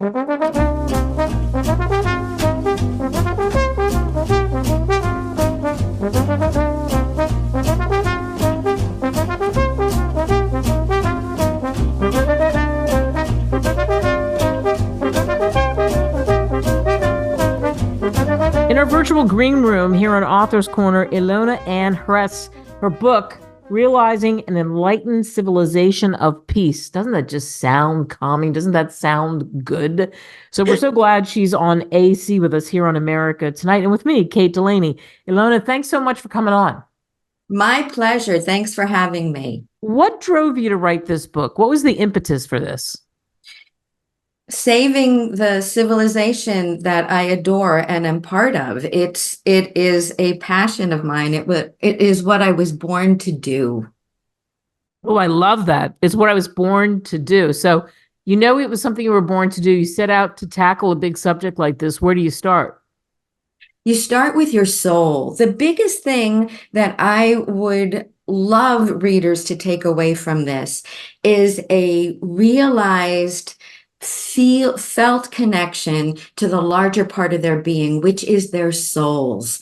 In our virtual green room here on Author's Corner, Ilona and Hress, her book, Realizing an Enlightened Civilization of Peace. Doesn't that just sound calming? Doesn't that sound good? So we're so glad she's on AC with us here on America Tonight. And with me, Kate Delaney. Ilona, thanks so much for coming on. My pleasure. Thanks for having me. What drove you to write this book? What was the impetus for this? Saving the civilization that I adore and am part of. It is a passion of mine. It is what I was born to do. Oh, I love that. It's what I was born to do. So, it was something you were born to do. You set out to tackle a big subject like this. Where do you start? You start with your soul. The biggest thing that I would love readers to take away from this is a realized felt connection to the larger part of their being, which is their souls.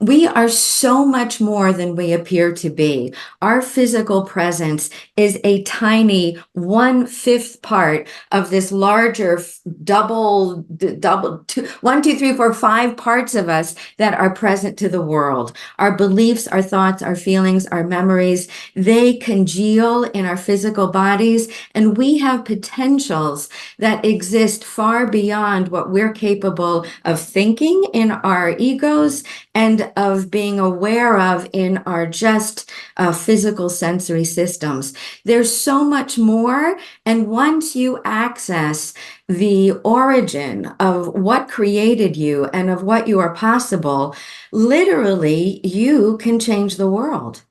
We are so much more than we appear to be. Our physical presence is a tiny 1/5 part of this larger double, 1, 2, 3, 4, 5 parts of us that are present to the world. Our beliefs, our thoughts, our feelings, our memories, they congeal in our physical bodies, and we have potentials that exist far beyond what we're capable of thinking in our egos and of being aware of in our just physical sensory systems. There's so much more, and once you access the origin of what created you and of what you are possible, literally you can change the world.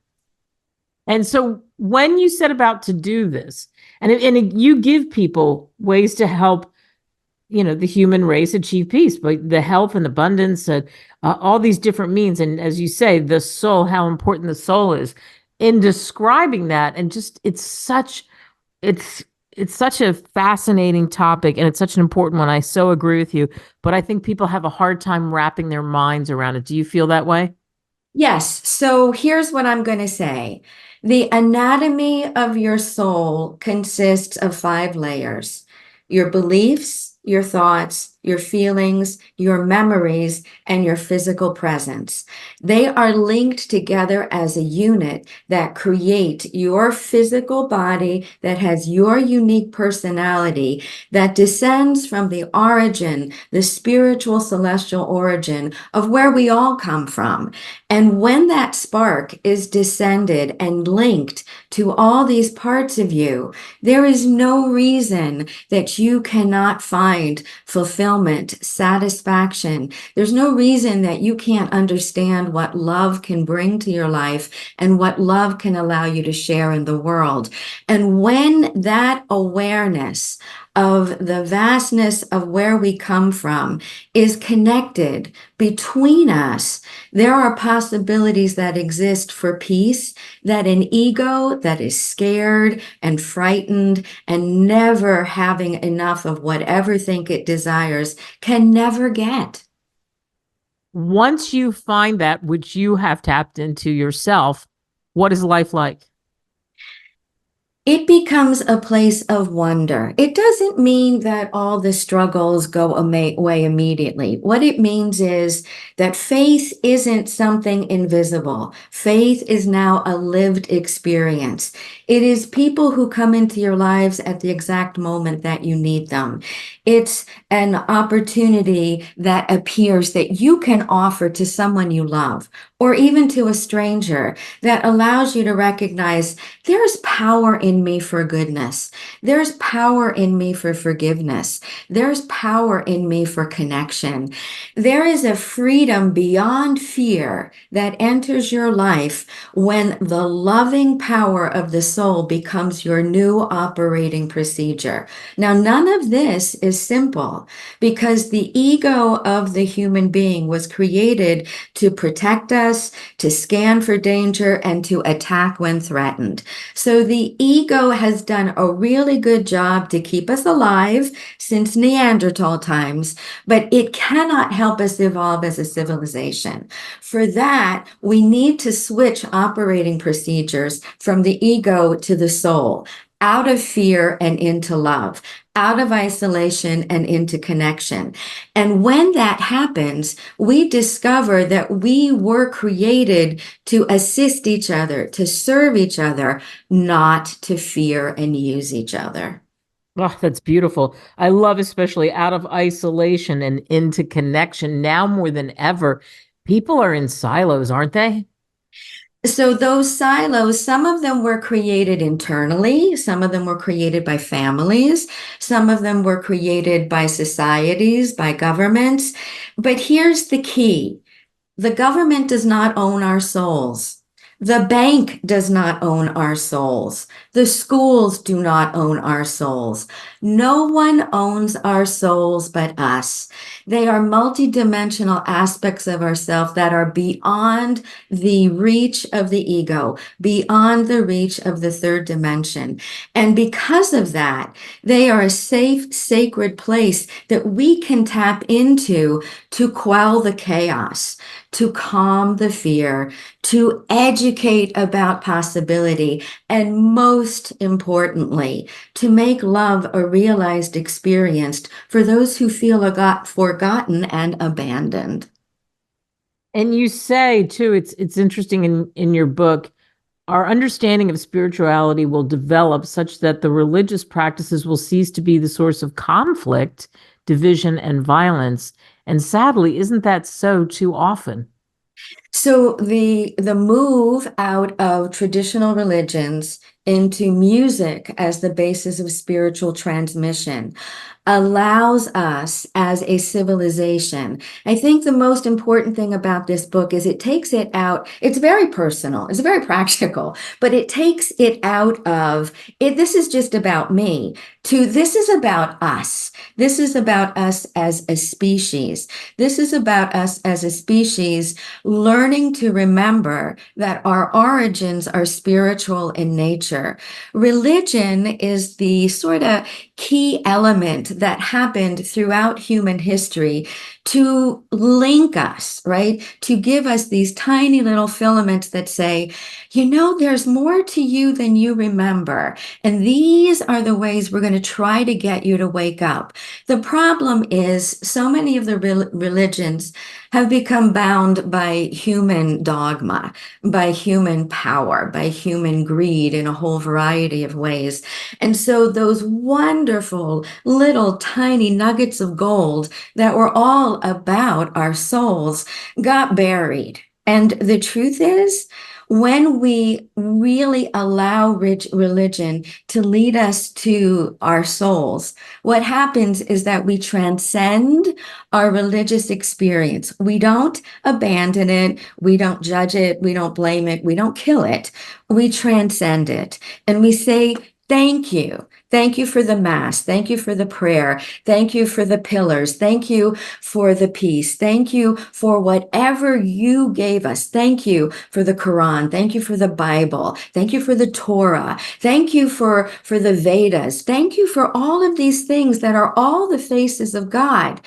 And so when you set about to do this, and you give people ways to help the human race achieve peace, but the health and abundance, all these different means. And as you say, the soul, how important the soul is in describing that. And just, it's such a fascinating topic, and it's such an important one. I so agree with you, but I think people have a hard time wrapping their minds around it. Do you feel that way? Yes. So here's what I'm going to say. The anatomy of your soul consists of 5 layers: your beliefs, your thoughts, your feelings, your memories, and your physical presence. They are linked together as a unit that create your physical body that has your unique personality that descends from the origin, the spiritual celestial origin of where we all come from. And when that spark is descended and linked to all these parts of you, there is no reason that you cannot find fulfillment, satisfaction. There's no reason that you can't understand what love can bring to your life and what love can allow you to share in the world. And when that awareness of the vastness of where we come from is connected between us, there are possibilities that exist for peace that an ego that is scared and frightened and never having enough of whatever think it desires can never get. Once you find that, which you have tapped into yourself, what is life like? It becomes a place of wonder. It doesn't mean that all the struggles go away immediately. What it means is that faith isn't something invisible. Faith is now a lived experience. It is people who come into your lives at the exact moment that you need them. It's an opportunity that appears that you can offer to someone you love, or even to a stranger, that allows you to recognize there's power in me for goodness. There's power in me for forgiveness. There's power in me for connection. There is a freedom beyond fear that enters your life when the loving power of the soul becomes your new operating procedure. Now, none of this is simple because the ego of the human being was created to protect us, us, to scan for danger, and to attack when threatened. So the ego has done a really good job to keep us alive since Neanderthal times, but it cannot help us evolve as a civilization. For that, we need to switch operating procedures from the ego to the soul, out of fear and into love, out of isolation and into connection. And when that happens, we discover that we were created to assist each other, to serve each other, not to fear and use each other. Oh, that's beautiful. I love especially out of isolation and into connection. Now more than ever, people are in silos, aren't they? So those silos, some of them were created internally, some of them were created by families, some of them were created by societies, by governments. But here's the key. The government does not own our souls. The bank does not own our souls. The schools do not own our souls. No one owns our souls but us. They are multidimensional aspects of ourself that are beyond the reach of the ego, beyond the reach of the third dimension. And because of that, they are a safe, sacred place that we can tap into to quell the chaos, to calm the fear, to educate about possibility, and most importantly, to make love a realized experience for those who feel forgotten and abandoned. And you say too, it's interesting in your book, our understanding of spirituality will develop such that the religious practices will cease to be the source of conflict, division, and violence. And sadly, isn't that so too often? So the move out of traditional religions into music as the basis of spiritual transmission allows us as a civilization. I think the most important thing about this book is it takes it out. It's very personal, it's very practical, but it takes it out of it. This is just about me to this is about us. This is about us as a species. This is about us as a species learning to remember that our origins are spiritual in nature. Religion is the sort of key element that happened throughout human history to link us, right? To give us these tiny little filaments that say, you know, there's more to you than you remember. And these are the ways we're going to try to get you to wake up. The problem is so many of the religions have become bound by human dogma, by human power, by human greed in a whole variety of ways. And so those wonderful little tiny nuggets of gold that were all about our souls got buried. And the truth is, when we really allow religion to lead us to our souls, what happens is that we transcend our religious experience. We don't abandon it. We don't judge it. We don't blame it. We don't kill it. We transcend it. And we say, thank you. Thank you for the Mass. Thank you for the prayer. Thank you for the pillars. Thank you for the peace. Thank you for whatever you gave us. Thank you for the Quran. Thank you for the Bible. Thank you for the Torah. Thank you for the Vedas. Thank you for all of these things that are all the faces of God.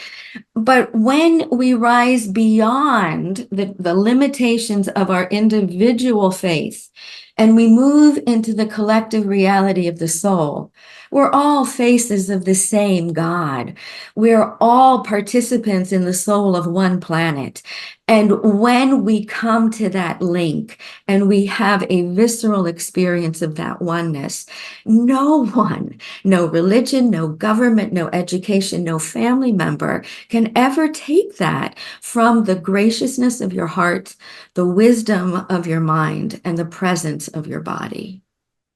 But when we rise beyond the limitations of our individual faith and we move into the collective reality of the soul, we're all faces of the same God. We're all participants in the soul of one planet. And when we come to that link and we have a visceral experience of that oneness, no one, no religion, no government, no education, no family member can ever take that from the graciousness of your heart, the wisdom of your mind, and the presence of your body.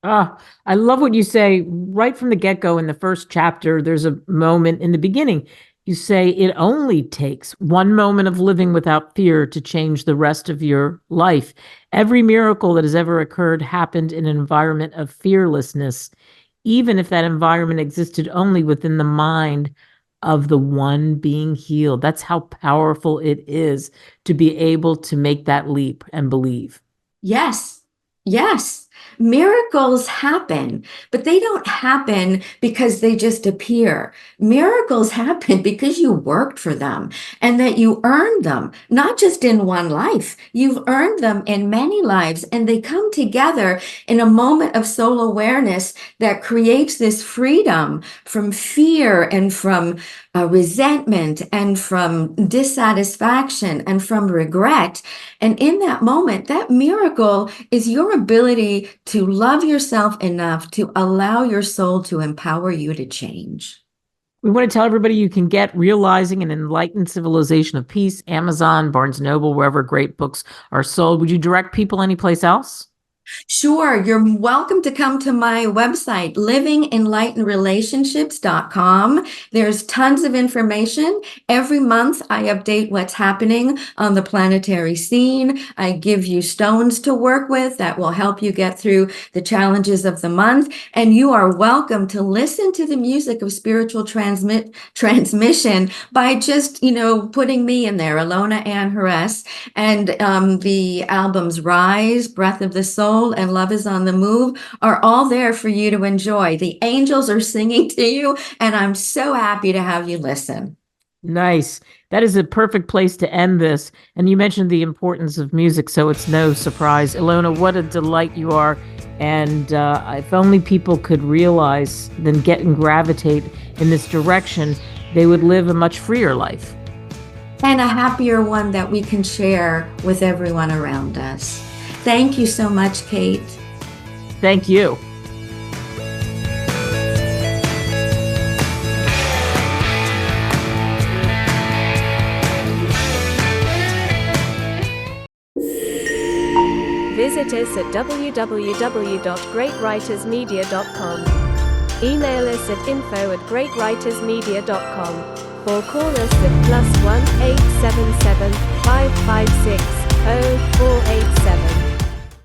Ah, I love what you say right from the get-go in the first chapter. There's a moment in the beginning. You say it only takes one moment of living without fear to change the rest of your life. Every miracle that has ever occurred happened in an environment of fearlessness, even if that environment existed only within the mind of the one being healed. That's how powerful it is to be able to make that leap and believe. Yes, yes. Miracles happen, but they don't happen because they just appear. Miracles happen because you worked for them and that you earned them, not just in one life. You've earned them in many lives, and they come together in a moment of soul awareness that creates this freedom from fear and from resentment and from dissatisfaction and from regret. And in that moment, that miracle is your ability to love yourself enough to allow your soul to empower you to change. We want to tell everybody you can get Realizing an Enlightened Civilization of Peace, Amazon, Barnes & Noble, wherever great books are sold. Would you direct people anyplace else? Sure, you're welcome to come to my website, livingenlightenedrelationships.com. There's tons of information. Every month, I update what's happening on the planetary scene. I give you stones to work with that will help you get through the challenges of the month. And you are welcome to listen to the music of spiritual transmission by just, putting me in there, Ilona and Hress, and the albums Rise, Breath of the Soul, and Love is on the Move are all there for you to enjoy. The angels are singing to you, and I'm so happy to have you listen. Nice. That is a perfect place to end this. And you mentioned the importance of music, so it's no surprise. Ilona, what a delight you are. And if only people could realize, then get and gravitate in this direction, they would live a much freer life. And a happier one that we can share with everyone around us. Thank you so much, Kate. Thank you. Visit us at www.greatwritersmedia.com. Email us at info@greatwritersmedia.com or call us at +1 877 556 0486.